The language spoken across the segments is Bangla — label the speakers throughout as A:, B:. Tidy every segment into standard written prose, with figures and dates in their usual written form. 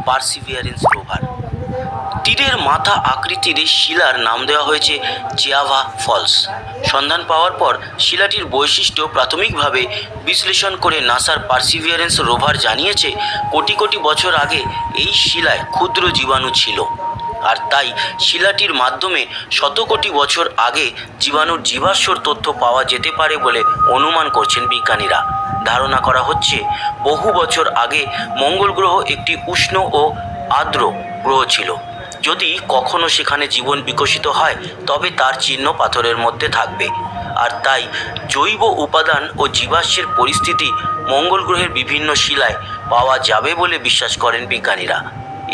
A: Perseverance rover. তীরের মাথা আকৃতির এই শিলার নাম দেওয়া হয়েছে চেয়াভা ফলস। সন্ধান পাওয়ার পর শিলাটির বৈশিষ্ট্য প্রাথমিকভাবে বিশ্লেষণ করে নাসার পার্সিভিয়ারেন্স রোভার জানিয়েছে কোটি কোটি বছর আগে এই শিলায় ক্ষুদ্র জীবাণু ছিল, আর তাই শিলাটির মাধ্যমে শত কোটি বছর আগে জীবাণুর জীবাশ্মর তথ্য পাওয়া যেতে পারে বলে অনুমান করছেন বিজ্ঞানীরা। ধারণা করা হচ্ছে বহু বছর আগে মঙ্গল গ্রহ একটি উষ্ণ ও আর্দ্র গ্রহ ছিল। যদি কখনো সেখানে জীবন বিকশিত হয় তবে তার চিহ্ন পাথরের মধ্যে থাকবে, আর তাই জৈব উপাদান ও জীবাশ্মের পরিস্থিতি মঙ্গল গ্রহের বিভিন্ন শিলায় পাওয়া যাবে বলে বিশ্বাস করেন বিজ্ঞানীরা।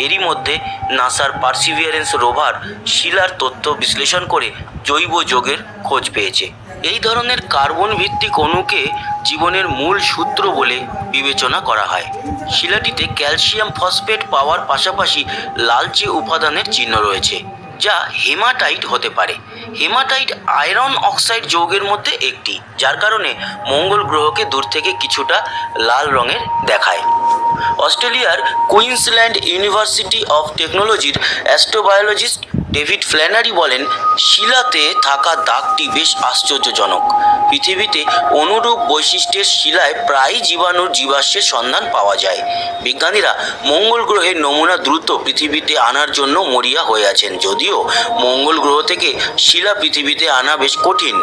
A: এরই মধ্যে নাসার পার্সিভিয়ারেন্স রোভার শিলার তথ্য বিশ্লেষণ করে জৈব যৌগের খোঁজ পেয়েছে। এই ধরনের কার্বন ভিত্তিক অণুকে জীবনের মূল সূত্র বলে বিবেচনা করা হয়। শিলাটিতে ক্যালসিয়াম ফসফেট পাওয়ার পাশাপাশি লালচে উপাদানের চিহ্ন রয়েছে, যা হেমাটাইট হতে পারে। হেমাটাইট আয়রন অক্সাইড যৌগের মধ্যে একটি, যার কারণে মঙ্গল গ্রহকে দূর থেকে কিছুটা লাল রঙের দেখায়। অস্ট্রেলিয়ার কুইন্সল্যান্ড ইউনিভার্সিটি অফ টেকনোলজির অ্যাস্ট্রোবায়োলজিস্ট ডেভিড ফ্ল্যানারি বলেন, শিলাতে থাকা দাগটি বেশ আশ্চর্যজনক। পৃথিবীতে অনুরূপ বৈশিষ্ট্যের শিলায় প্রায়ই জীবাণুর জীবাশ্মের সন্ধান পাওয়া যায়। বিজ্ঞানীরা মঙ্গল গ্রহের নমুনা দ্রুত পৃথিবীতে আনার জন্য মরিয়া হয়ে আছেন, যদিও মঙ্গল গ্রহ থেকে শিলা পৃথিবীতে আনা বেশ কঠিন।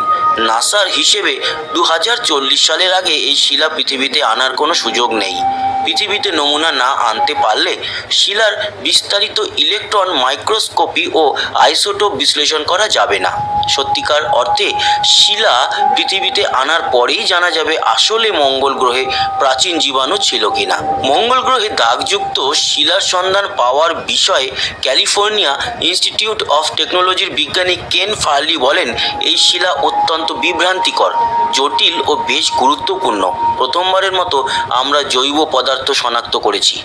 A: নাসার হিসেবে 2040 সালের আগে এই শিলা পৃথিবীতে আনার কোনো সুযোগ নেই। পৃথিবীতে নমুনা না আনতে পারলে শিলার বিস্তারিত ইলেকট্রন মাইক্রোস্কোপি ও আইসোটোপ বিশ্লেষণ করা যাবে না। সত্যিকার অর্থে শিলা পৃথিবীতে আনার পরেই জানা যাবে আসলে মঙ্গল গ্রহে প্রাচীন জীবাণু ছিল কিনা। মঙ্গল গ্রহে দাগযুক্ত শিলার সন্ধান পাওয়ার বিষয়ে ক্যালিফোর্নিয়া ইনস্টিটিউট অফ টেকনোলজির বিজ্ঞানী কেন ফার্লি বলেন, এই শিলা অত্যন্ত বিভ্রান্তিকর, জটিল ও বেশ গুরুত্বপূর্ণ। প্রথমবারের মতো আমরা জৈব পদার্থ শনাক্ত করেছি,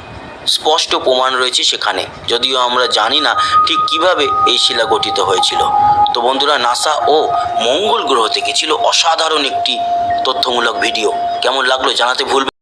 A: স্পষ্ট প্রমাণ রয়েছে সেখানে, যদিও আমরা জানি না ঠিক কিভাবে এই শিলা গঠিত হয়েছিল। তো বন্ধুরা, নাসা ও মঙ্গল গ্রহ থেকে ছিল অসাধারণ একটি তথ্যমূলক ভিডিও। কেমন লাগলো জানাতে ভুলবেন।